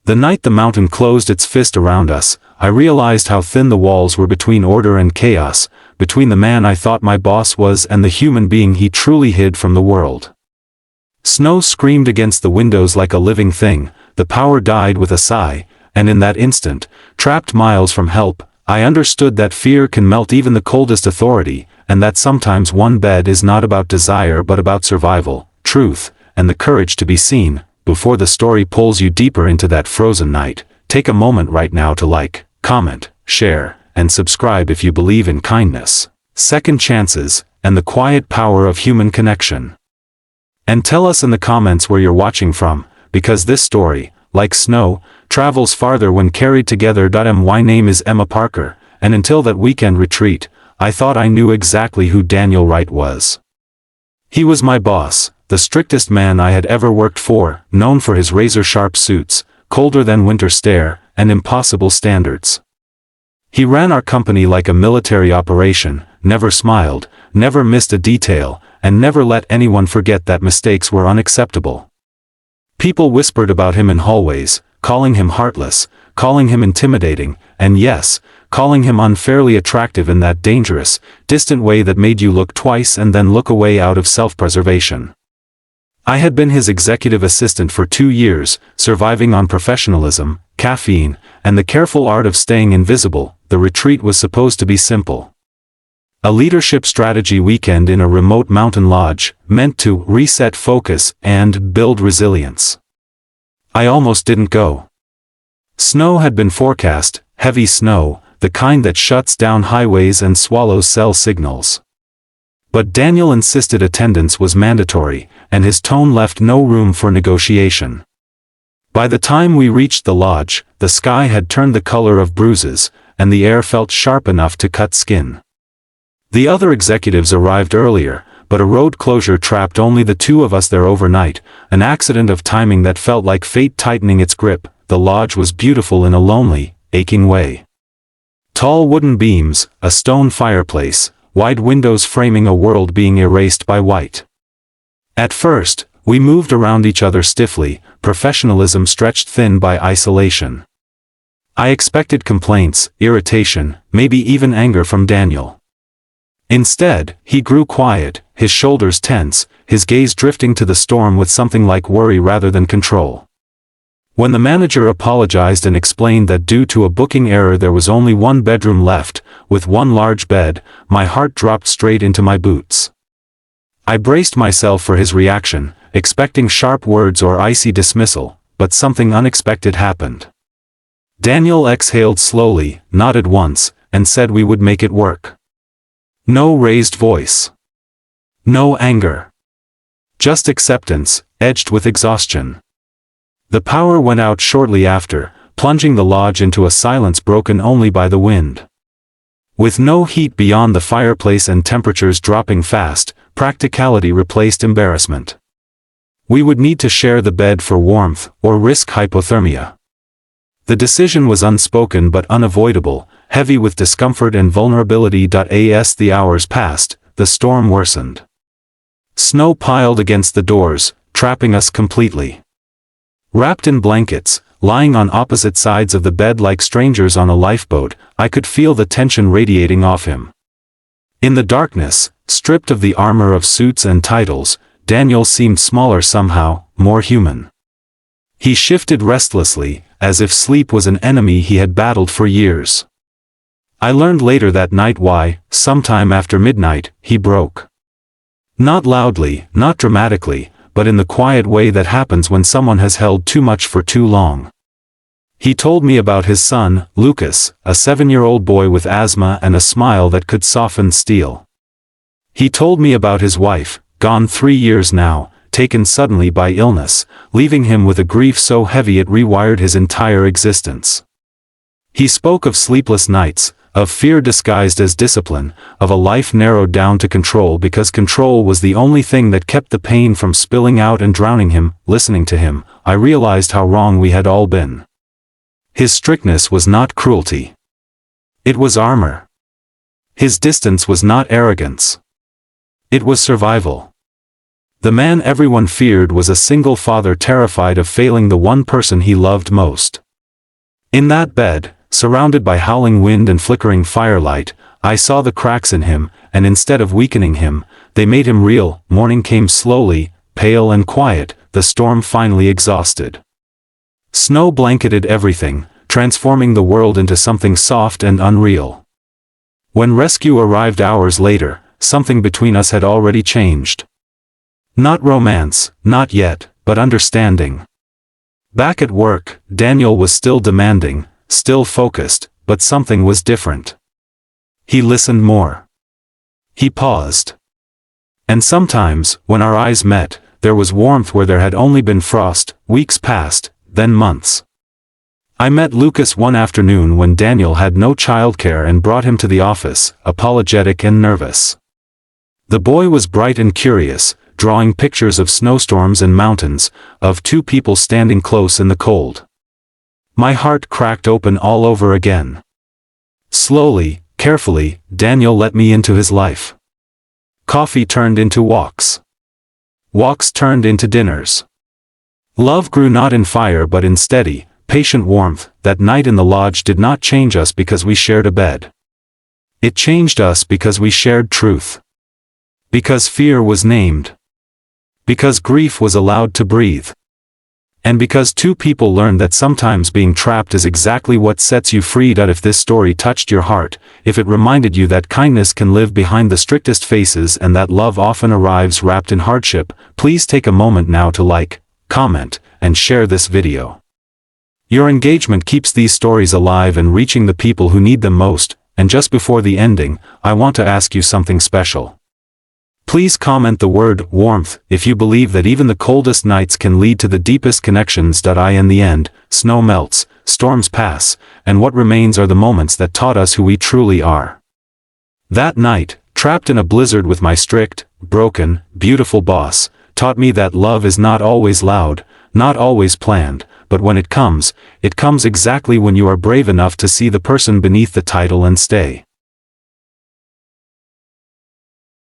The night the mountain closed its fist around us, I realized how thin the walls were between order and chaos, between the man I thought my boss was and the human being he truly hid from the world. Snow screamed against the windows like a living thing, the power died with a sigh, and in that instant, trapped miles from help, I understood that fear can melt even the coldest authority, and that sometimes one bed is not about desire but about survival, truth, and the courage to be seen. Before the story pulls you deeper into that frozen night, take a moment right now to like, comment, share, and subscribe if you believe in kindness, second chances, and the quiet power of human connection. And tell us in the comments where you're watching from, because this story, like snow, travels farther when carried together. My name is Emma Parker, and until that weekend retreat, I thought I knew exactly who Daniel Wright was. He was my boss, the strictest man I had ever worked for, known for his razor-sharp suits, colder than winter stare, and impossible standards. He ran our company like a military operation, never smiled, never missed a detail, and never let anyone forget that mistakes were unacceptable. People whispered about him in hallways, calling him heartless, calling him intimidating, and yes, calling him unfairly attractive in that dangerous, distant way that made you look twice and then look away out of self-preservation. I had been his executive assistant for 2 years, surviving on professionalism, caffeine, and the careful art of staying invisible. The retreat was supposed to be simple. A leadership strategy weekend in a remote mountain lodge, meant to reset focus and build resilience. I almost didn't go. Snow had been forecast, heavy snow, the kind that shuts down highways and swallows cell signals. But Daniel insisted attendance was mandatory, and his tone left no room for negotiation. By the time we reached the lodge, the sky had turned the color of bruises, and the air felt sharp enough to cut skin. The other executives arrived earlier, but a road closure trapped only the 2 of us there overnight, an accident of timing that felt like fate tightening its grip. The lodge was beautiful in a lonely, aching way. Tall wooden beams, a stone fireplace, wide windows framing a world being erased by white. At first, we moved around each other stiffly, professionalism stretched thin by isolation. I expected complaints, irritation, maybe even anger from Daniel. Instead, he grew quiet, his shoulders tense, his gaze drifting to the storm with something like worry rather than control. When the manager apologized and explained that due to a booking error there was only 1 bedroom left, with 1 large bed, my heart dropped straight into my boots. I braced myself for his reaction, expecting sharp words or icy dismissal, but something unexpected happened. Daniel exhaled slowly, nodded once, and said we would make it work. No raised voice. No anger. Just acceptance, edged with exhaustion. The power went out shortly after, plunging the lodge into a silence broken only by the wind. With no heat beyond the fireplace and temperatures dropping fast, practicality replaced embarrassment. We would need to share the bed for warmth, or risk hypothermia. The decision was unspoken but unavoidable, heavy with discomfort and vulnerability. As the hours passed, the storm worsened. Snow piled against the doors, trapping us completely. Wrapped in blankets, lying on opposite sides of the bed like strangers on a lifeboat, I could feel the tension radiating off him. In the darkness, stripped of the armor of suits and titles, Daniel seemed smaller somehow, more human. He shifted restlessly, as if sleep was an enemy he had battled for years. I learned later that night why, sometime after midnight, he broke. Not loudly, not dramatically, but in the quiet way that happens when someone has held too much for too long. He told me about his son, Lucas, a 7-year-old boy with asthma and a smile that could soften steel. He told me about his wife, gone 3 years now, taken suddenly by illness, leaving him with a grief so heavy it rewired his entire existence. He spoke of sleepless nights, of fear disguised as discipline, of a life narrowed down to control because control was the only thing that kept the pain from spilling out and drowning him. Listening to him, I realized how wrong we had all been. His strictness was not cruelty. It was armor. His distance was not arrogance. It was survival. The man everyone feared was a single father terrified of failing the one person he loved most. In that bed, surrounded by howling wind and flickering firelight, I saw the cracks in him, and instead of weakening him, they made him real. Morning came slowly, pale and quiet, the storm finally exhausted. Snow blanketed everything, transforming the world into something soft and unreal. When rescue arrived hours later, something between us had already changed. Not romance, not yet, but understanding. Back at work, Daniel was still demanding, still focused, but something was different. He listened more. He paused. And sometimes, when our eyes met, there was warmth where there had only been frost. Weeks passed, then months. I met Lucas one afternoon when Daniel had no childcare and brought him to the office, apologetic and nervous. The boy was bright and curious, drawing pictures of snowstorms and mountains, of two people standing close in the cold. My heart cracked open all over again. Slowly, carefully, Daniel let me into his life. Coffee turned into walks. Walks turned into dinners. Love grew not in fire but in steady, patient warmth. That night in the lodge did not change us because we shared a bed. It changed us because we shared truth. Because fear was named. Because grief was allowed to breathe. And because two people learned that sometimes being trapped is exactly what sets you free. If this story touched your heart, if it reminded you that kindness can live behind the strictest faces and that love often arrives wrapped in hardship, please take a moment now to like, comment, and share this video. Your engagement keeps these stories alive and reaching the people who need them most. And just before the ending, I want to ask you something special. Please comment the word warmth if you believe that even the coldest nights can lead to the deepest connections. In the end, snow melts, storms pass, and what remains are the moments that taught us who we truly are. That night, trapped in a blizzard with my strict, broken, beautiful boss, taught me that love is not always loud, not always planned, but when it comes exactly when you are brave enough to see the person beneath the title and stay.